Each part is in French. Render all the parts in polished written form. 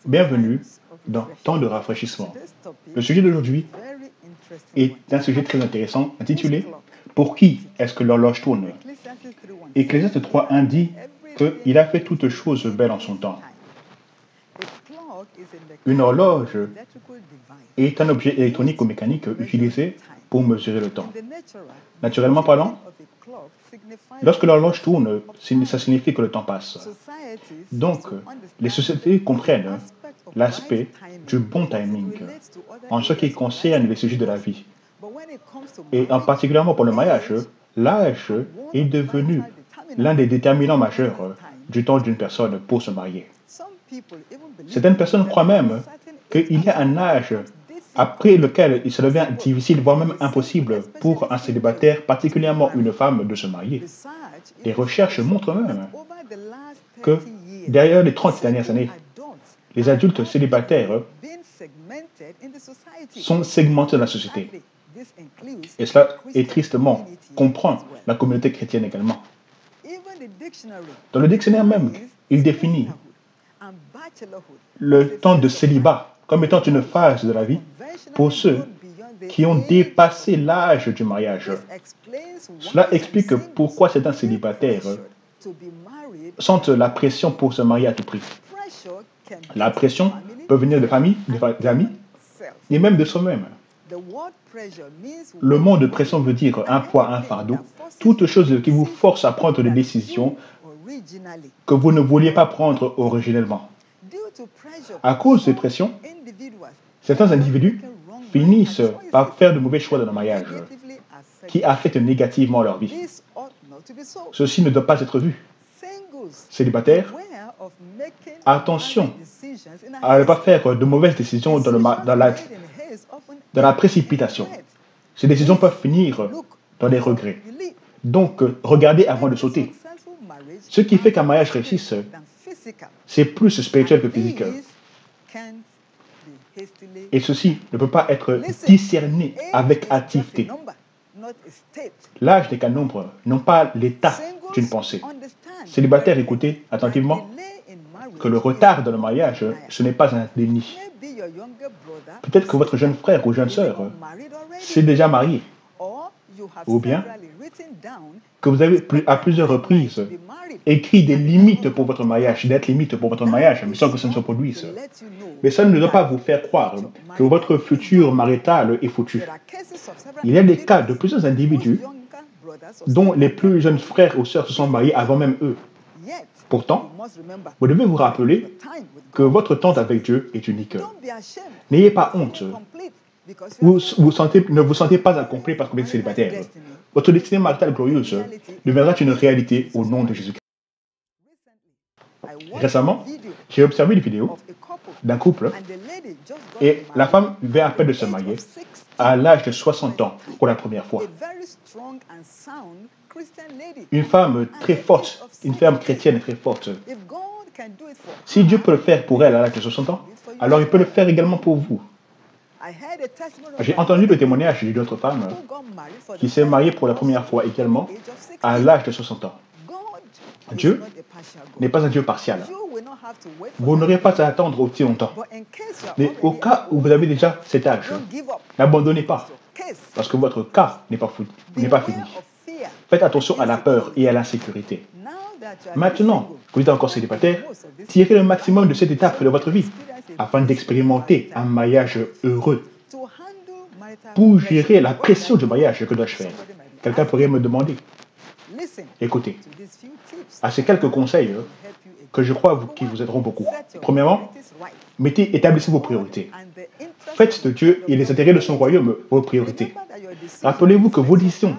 Bienvenue dans Temps de rafraîchissement. Le sujet d'aujourd'hui est un sujet très intéressant intitulé Pour qui est-ce que l'horloge tourne? Ecclésiaste 3.1 dit qu'il a fait toutes choses belles en son temps. Une horloge est un objet électronique ou mécanique utilisé pour mesurer le temps. Naturellement parlant, lorsque l'horloge tourne, ça signifie que le temps passe. Donc, les sociétés comprennent l'aspect du bon timing en ce qui concerne les sujets de la vie. Et en particulièrement pour le mariage, l'âge est devenu l'un des déterminants majeurs du temps d'une personne pour se marier. Certaines personnes croient même qu'il y a un âge après lequel il se devient difficile, voire même impossible pour un célibataire, particulièrement une femme, de se marier. Les recherches montrent même que derrière les 30 dernières années, les adultes célibataires sont segmentés dans la société. Et cela est tristement comprend la communauté chrétienne également. Dans le dictionnaire même, il définit le temps de célibat comme étant une phase de la vie pour ceux qui ont dépassé l'âge du mariage. Cela explique pourquoi certains célibataires sentent la pression pour se marier à tout prix. La pression peut venir de famille, des amis, et même de soi-même. Le mot de pression veut dire un poids, un fardeau, toute chose qui vous force à prendre des décisions que vous ne vouliez pas prendre originellement. À cause de pression, certains individus finissent par faire de mauvais choix dans le mariage qui affectent négativement leur vie. Ceci ne doit pas être vu. Célibataires, attention à ne pas faire de mauvaises décisions dans la précipitation. Ces décisions peuvent finir dans des regrets. Donc, regardez avant de sauter. Ce qui fait qu'un mariage réussisse, c'est plus spirituel que physique. Et ceci ne peut pas être discerné avec activité. L'âge n'est qu'un nombre, non pas l'état d'une pensée. Célibataire, écoutez attentivement que le retard dans le mariage, ce n'est pas un déni. Peut-être que votre jeune frère ou jeune sœur s'est déjà marié, ou bien que vous avez à plusieurs reprises écrit des limites pour votre mariage, des limites pour votre mariage, mais sans que ça ne se produise. Mais ça ne doit pas vous faire croire que votre futur marital est foutu. Il y a des cas de plusieurs individus dont les plus jeunes frères ou sœurs se sont mariés avant même eux. Pourtant, vous devez vous rappeler que votre temps avec Dieu est unique. N'ayez pas honte. Ne vous sentez pas incomplet parce que vous êtes célibataire. Votre destinée maritale glorieuse deviendra une réalité au nom de Jésus-Christ. Récemment, j'ai observé une vidéo d'un couple et la femme vient à peine de se marier à l'âge de 60 ans pour la première fois. Une femme très forte, une femme chrétienne très forte. Si Dieu peut le faire pour elle à l'âge de 60 ans, alors il peut le faire également pour vous. J'ai entendu le témoignage d'une autre femme qui s'est mariée pour la première fois également à l'âge de 60 ans. Dieu n'est pas un Dieu partial. Vous n'aurez pas à attendre aussi longtemps. Mais au cas où vous avez déjà cet âge, n'abandonnez pas, parce que votre cas n'est pas fini. Faites attention à la peur et à l'insécurité. Maintenant que vous êtes encore célibataire, tirez le maximum de cette étape de votre vie afin d'expérimenter un mariage heureux. Pour gérer la pression du mariage, que dois-je faire? Quelqu'un pourrait me demander. Écoutez, à ces quelques conseils que je crois qui vous aideront beaucoup. Premièrement, établissez vos priorités. Faites de Dieu et les intérêts de son royaume vos priorités. Rappelez-vous que vos décisions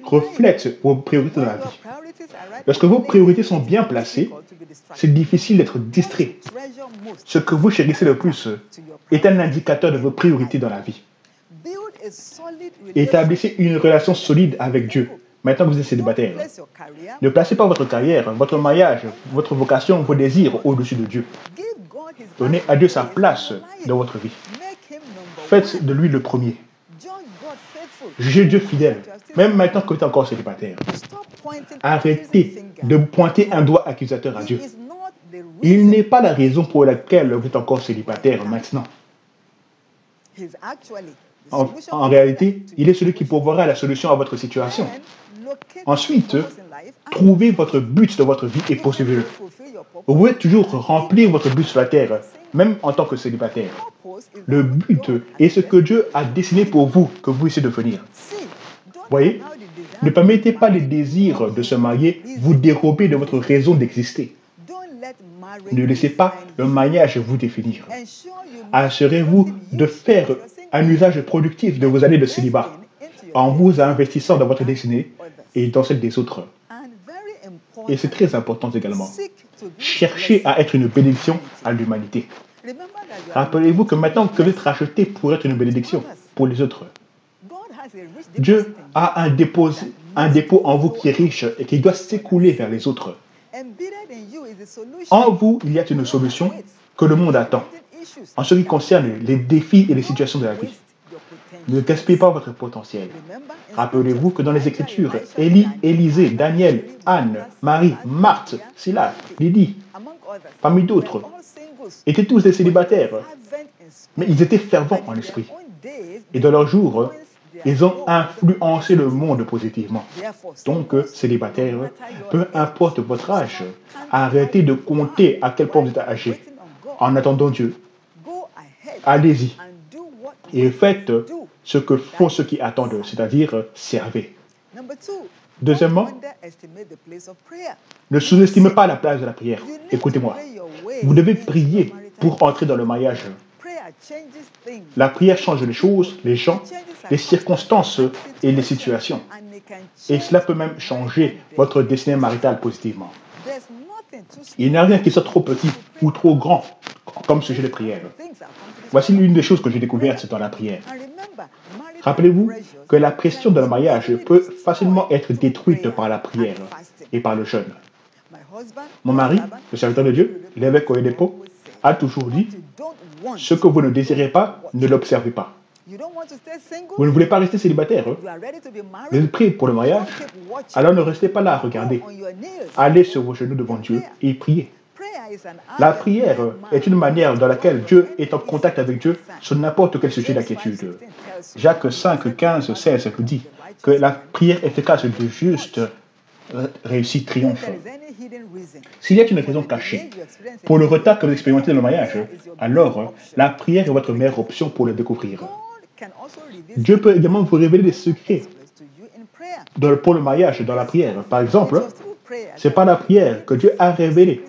reflètent vos priorités dans la vie. Lorsque vos priorités sont bien placées, c'est difficile d'être distrait. Ce que vous chérissez le plus est un indicateur de vos priorités dans la vie. Établissez une relation solide avec Dieu. Maintenant que vous êtes célibataire, ne placez pas votre carrière, votre mariage, votre vocation, vos désirs au-dessus de Dieu. Donnez à Dieu sa place dans votre vie. Faites de lui le premier. Jugez Dieu fidèle, même maintenant que vous êtes encore célibataire. Arrêtez de pointer un doigt accusateur à Dieu. Il n'est pas la raison pour laquelle vous êtes encore célibataire maintenant. En réalité, il est celui qui pourvoira la solution à votre situation. Ensuite, trouvez votre but de votre vie et poursuivez-le. Vous pouvez toujours remplir votre but sur la terre, même en tant que célibataire. Le but est ce que Dieu a dessiné pour vous, que vous essayez de devenir. Voyez, ne permettez pas les désirs de se marier vous dérober de votre raison d'exister. Ne laissez pas le mariage vous définir. Assurez-vous de faire un usage productif de vos années de célibat en vous investissant dans votre destinée et dans celle des autres. Et c'est très important également. Cherchez à être une bénédiction à l'humanité. Rappelez-vous que maintenant que vous êtes racheté pour être une bénédiction pour les autres, Dieu a un dépôt en vous qui est riche et qui doit s'écouler vers les autres. En vous, il y a une solution que le monde attend en ce qui concerne les défis et les situations de la vie. Ne gaspillez pas votre potentiel. Rappelez-vous que dans les Écritures, Élie, Élisée, Daniel, Anne, Marie, Marthe, Silas, Lydie, parmi d'autres, étaient tous des célibataires, mais ils étaient fervents en esprit. Et dans leurs jours, ils ont influencé le monde positivement. Donc, célibataires, peu importe votre âge, arrêtez de compter à quel point vous êtes âgé. En attendant Dieu, allez-y et faites ce que font ceux qui attendent, c'est-à-dire servez. Deuxièmement, ne sous-estimez pas la place de la prière. Écoutez-moi, vous devez prier pour entrer dans le mariage. La prière change les choses, les gens, les circonstances et les situations. Et cela peut même changer votre destinée maritale positivement. Il n'y a rien qui soit trop petit ou trop grand comme sujet de prière. Voici l'une des choses que j'ai découvertes dans la prière. Rappelez-vous que la pression de le mariage peut facilement être détruite par la prière et par le jeûne. Mon mari, le serviteur de Dieu, l'évêque Oyedepo, a toujours dit « Ce que vous ne désirez pas, ne l'observez pas ». Vous ne voulez pas rester célibataire. Vous êtes prêt pour le mariage? Alors ne restez pas là à regarder. Allez sur vos genoux devant Dieu et priez. La prière est une manière dans laquelle Dieu est en contact avec Dieu sur n'importe quel sujet d'inquiétude. Jacques 5, 15, 16 nous dit que la prière efficace du juste réussit, triomphe. S'il y a une raison cachée pour le retard que vous expérimentez dans le mariage, alors la prière est votre meilleure option pour le découvrir. Dieu peut également vous révéler des secrets pour le mariage dans la prière. Par exemple, c'est par la prière que Dieu a révélé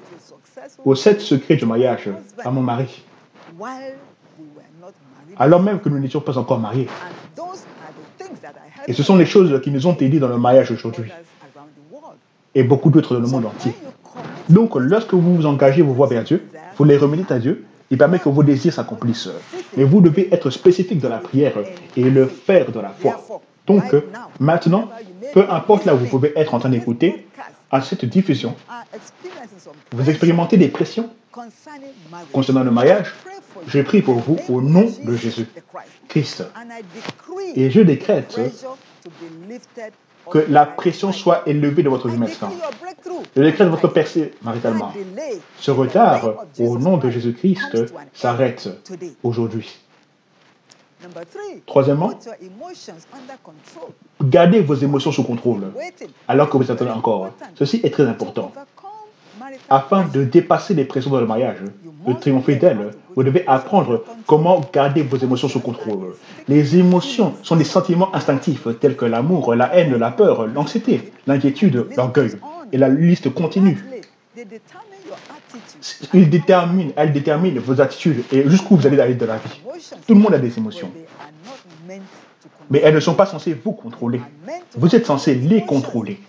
aux 7 secrets du mariage à mon mari, alors même que nous n'étions pas encore mariés. Et ce sont les choses qui nous ont aidés dans le mariage aujourd'hui et beaucoup d'autres dans le monde entier. Donc, lorsque vous vous engagez vos voies vers Dieu, vous les remettez à Dieu, il permet que vos désirs s'accomplissent. Mais vous devez être spécifique dans la prière et le faire dans la foi. Donc, maintenant, peu importe là où vous pouvez être en train d'écouter, à cette diffusion, vous expérimentez des pressions concernant le mariage. Je prie pour vous au nom de Jésus Christ. Et je décrète que la pression soit élevée de votre vie maintenant. Je décrète votre percée maritalement. Ce retard, au nom de Jésus-Christ, s'arrête aujourd'hui. Troisièmement, gardez vos émotions sous contrôle alors que vous attendez encore. Ceci est très important. Afin de dépasser les pressions dans le mariage, de triompher d'elles, vous devez apprendre comment garder vos émotions sous contrôle. Les émotions sont des sentiments instinctifs tels que l'amour, la haine, la peur, l'anxiété, l'inquiétude, l'orgueil. Et la liste continue. Elles déterminent vos attitudes et jusqu'où vous allez aller dans la vie. Tout le monde a des émotions. Mais elles ne sont pas censées vous contrôler. Vous êtes censé les contrôler.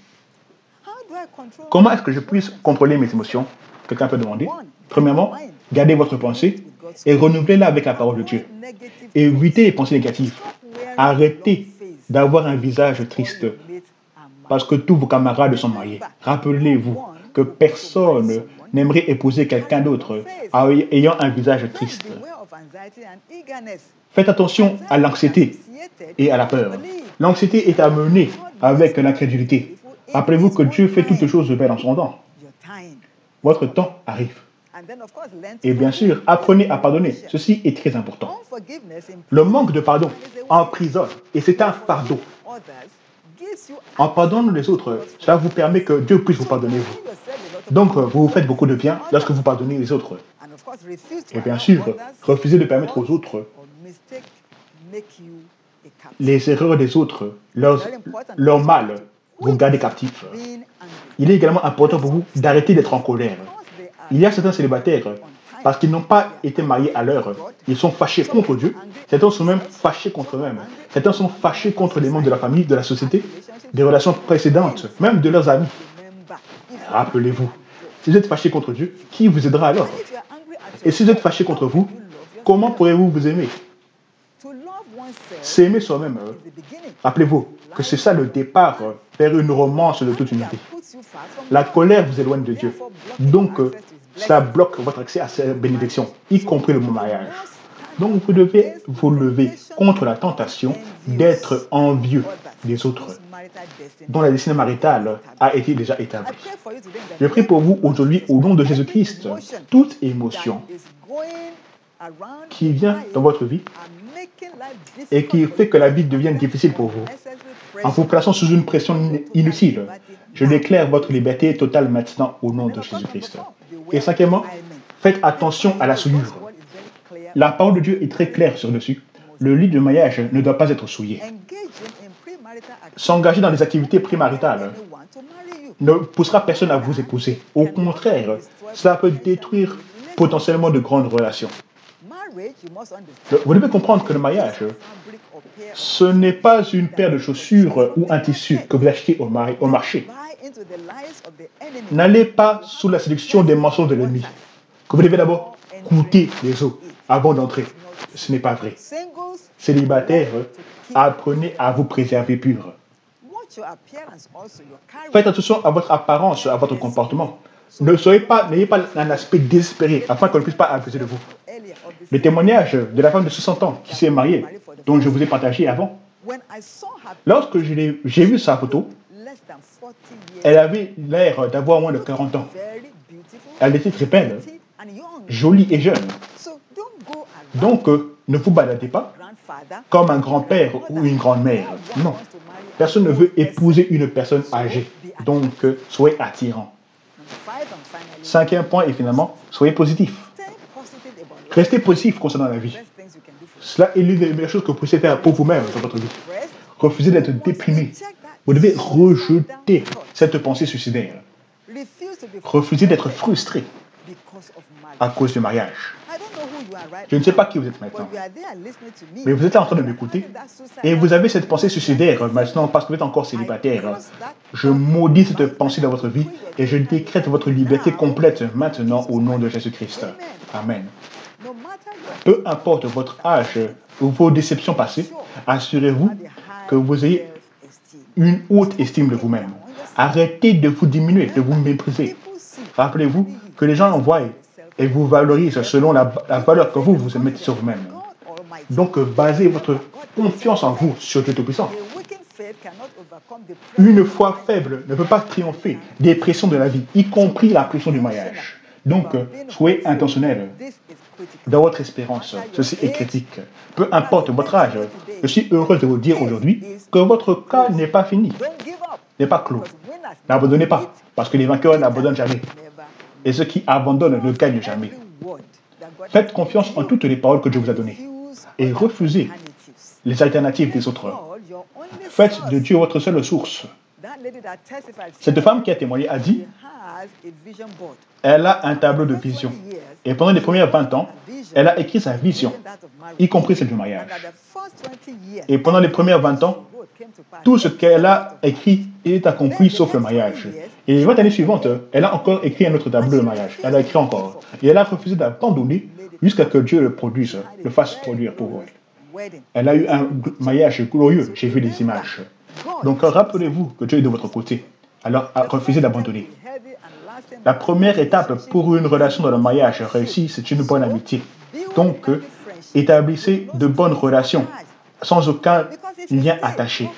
Comment est-ce que je puisse contrôler mes émotions? Quelqu'un peut demander. Premièrement, gardez votre pensée et renouvelez-la avec la parole de Dieu. Évitez les pensées négatives. Arrêtez d'avoir un visage triste parce que tous vos camarades sont mariés. Rappelez-vous que personne n'aimerait épouser quelqu'un d'autre ayant un visage triste. Faites attention à l'anxiété et à la peur. L'anxiété est amenée avec l'incrédulité. Rappelez-vous que Dieu fait toutes choses belles en son temps. Votre temps arrive. Et bien sûr, apprenez à pardonner. Ceci est très important. Le manque de pardon emprisonne et c'est un fardeau. En pardonnant les autres, cela vous permet que Dieu puisse vous pardonner vous. Donc, vous vous faites beaucoup de bien lorsque vous pardonnez les autres. Et bien sûr, refusez de permettre aux autres les erreurs des autres, leur mal, vous garder captif. Il est également important pour vous d'arrêter d'être en colère. Il y a certains célibataires, parce qu'ils n'ont pas été mariés à l'heure, ils sont fâchés contre Dieu. Certains sont même fâchés contre eux-mêmes. Certains sont fâchés contre les membres de la famille, de la société, des relations précédentes, même de leurs amis. Rappelez-vous, si vous êtes fâché contre Dieu, qui vous aidera alors? Et si vous êtes fâché contre vous, comment pourrez-vous vous aimer? S'aimer soi-même, rappelez-vous que c'est ça le départ vers une romance de toute unité. La colère vous éloigne de Dieu. Donc, ça bloque votre accès à ces bénédictions, y compris le mariage. Donc, vous devez vous lever contre la tentation d'être envieux des autres, dont la destinée maritale a été déjà établie. Je prie pour vous aujourd'hui au nom de Jésus-Christ, toute émotion qui vient dans votre vie et qui fait que la vie devienne difficile pour vous, en vous plaçant sous une pression inutile, je déclare votre liberté totale maintenant au nom de Jésus-Christ. Et cinquièmement, faites attention à la souillure. La parole de Dieu est très claire sur dessus. Le lit de mariage ne doit pas être souillé. S'engager dans les activités prémaritales ne poussera personne à vous épouser. Au contraire, cela peut détruire potentiellement de grandes relations. Vous devez comprendre que le mariage, ce n'est pas une paire de chaussures ou un tissu que vous achetez au marché. N'allez pas sous la séduction des mensonges de l'ennemi. Que vous devez d'abord goûter les eaux avant d'entrer. Ce n'est pas vrai. Célibataires, apprenez à vous préserver pur. Faites attention à votre apparence, à votre comportement. N'ayez pas un aspect désespéré afin qu'on ne puisse pas abuser de vous. Le témoignage de la femme de 60 ans qui s'est mariée, dont je vous ai partagé avant, lorsque j'ai vu sa photo, elle avait l'air d'avoir moins de 40 ans. Elle était très belle, jolie et jeune. Donc, ne vous baladez pas comme un grand-père ou une grand-mère. Non. Personne ne veut épouser une personne âgée. Donc, soyez attirant. Cinquième point, et finalement, soyez positif. Restez positif concernant la vie. Cela est l'une des meilleures choses que vous pouvez faire pour vous-même dans votre vie. Refusez d'être déprimé. Vous devez rejeter cette pensée suicidaire. Refusez d'être frustré à cause du mariage. Je ne sais pas qui vous êtes maintenant, mais vous êtes en train de m'écouter et vous avez cette pensée suicidaire maintenant parce que vous êtes encore célibataire. Je maudis cette pensée dans votre vie et je décrète votre liberté complète maintenant au nom de Jésus-Christ. Amen. Peu importe votre âge ou vos déceptions passées, assurez-vous que vous ayez une haute estime de vous-même. Arrêtez de vous diminuer, de vous mépriser. Rappelez-vous que les gens voient et vous valorisent selon la valeur que vous mettez sur vous-même. Donc, basez votre confiance en vous sur Dieu Tout-Puissant. Une foi faible ne peut pas triompher des pressions de la vie, y compris la pression du mariage. Donc, soyez intentionnel dans votre espérance. Ceci est critique. Peu importe votre âge, je suis heureux de vous dire aujourd'hui que votre cas n'est pas fini, n'est pas clos. N'abandonnez pas, parce que les vainqueurs n'abandonnent jamais. Et ceux qui abandonnent ne gagnent jamais. Faites confiance en toutes les paroles que Dieu vous a données. Et refusez les alternatives des autres. Faites de Dieu votre seule source. Cette femme qui a témoigné a dit, elle a un tableau de vision. Et pendant les premiers 20 ans, elle a écrit sa vision, y compris celle du mariage. Et pendant les premiers 20 ans, tout ce qu'elle a écrit est accompli sauf le mariage. Et les 20 années suivantes, elle a encore écrit un autre tableau de mariage. Elle a écrit encore. Et elle a refusé d'abandonner jusqu'à ce que Dieu le produise, le fasse produire pour elle. Elle a eu un mariage glorieux. J'ai vu les images. Donc rappelez-vous que Dieu est de votre côté. Alors refusez d'abandonner. La première étape pour une relation dans le mariage réussie, c'est une bonne amitié. Donc, établissez de bonnes relations sans aucun lien attaché.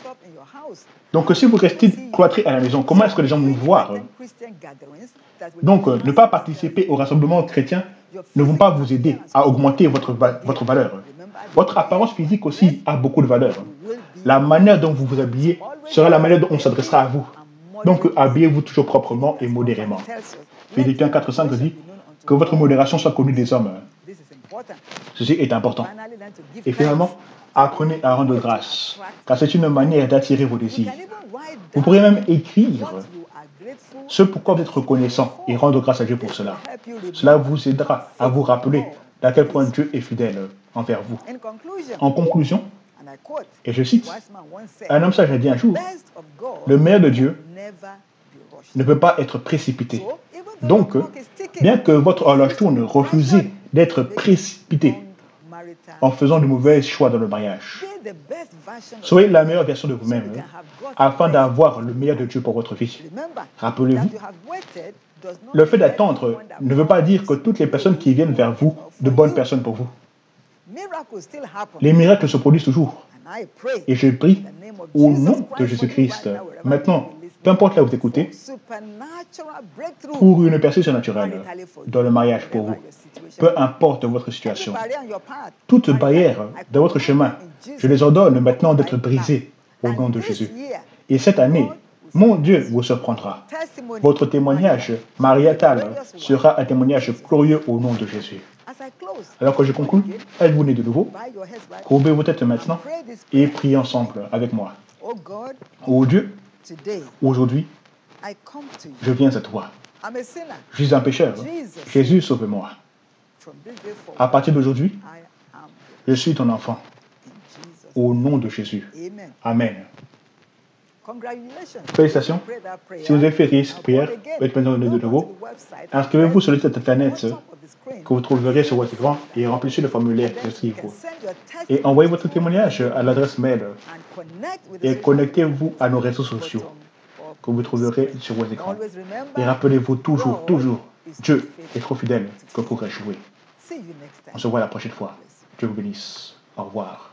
Donc, si vous restez cloîtré à la maison, comment est-ce que les gens vont vous voir? Donc, ne pas participer au rassemblement chrétien ne vont pas vous aider à augmenter votre valeur. Votre apparence physique aussi a beaucoup de valeur. La manière dont vous vous habillez sera la manière dont on s'adressera à vous. Donc, habillez-vous toujours proprement et modérément. Philippiens 4:5 dit que votre modération soit connue des hommes. Ceci est important. Et finalement, apprenez à rendre grâce, car c'est une manière d'attirer vos désirs. Vous pourrez même écrire ce pourquoi vous êtes reconnaissant et rendre grâce à Dieu pour cela. Cela vous aidera à vous rappeler d'à quel point Dieu est fidèle envers vous. En conclusion, et je cite, un homme sage a dit un jour, le meilleur de Dieu ne peut pas être précipité. Donc, bien que votre horloge tourne, refusez d'être précipité en faisant de mauvais choix dans le mariage. Soyez la meilleure version de vous-même afin d'avoir le meilleur de Dieu pour votre vie. Rappelez-vous, le fait d'attendre ne veut pas dire que toutes les personnes qui viennent vers vous, de bonnes personnes pour vous. Les miracles se produisent toujours. Et je prie au nom de Jésus-Christ. Maintenant, peu importe là où vous écoutez, pour une percée surnaturelle dans le mariage pour vous, peu importe votre situation, toute barrière dans votre chemin, je les ordonne maintenant d'être brisées au nom de Jésus. Et cette année, mon Dieu vous surprendra. Votre témoignage marital sera un témoignage glorieux au nom de Jésus. Alors que je conclue, êtes-vous nés de nouveau? Courbez vos têtes maintenant et priez ensemble avec moi. Oh Dieu, aujourd'hui, je viens à toi. Je suis un pécheur. Jésus, sauve-moi. À partir d'aujourd'hui, je suis ton enfant. Au nom de Jésus. Amen. Félicitations. Si vous avez fait cette prière, vous êtes maintenant né de nouveau. Inscrivez-vous sur le site internet que vous trouverez sur votre écran et remplissez le formulaire de ce qu'il faut. Et envoyez votre témoignage à l'adresse mail et connectez-vous à nos réseaux sociaux que vous trouverez sur votre écran. Et rappelez-vous toujours, Dieu est trop fidèle que pour échouer. On se voit la prochaine fois. Dieu vous bénisse. Au revoir.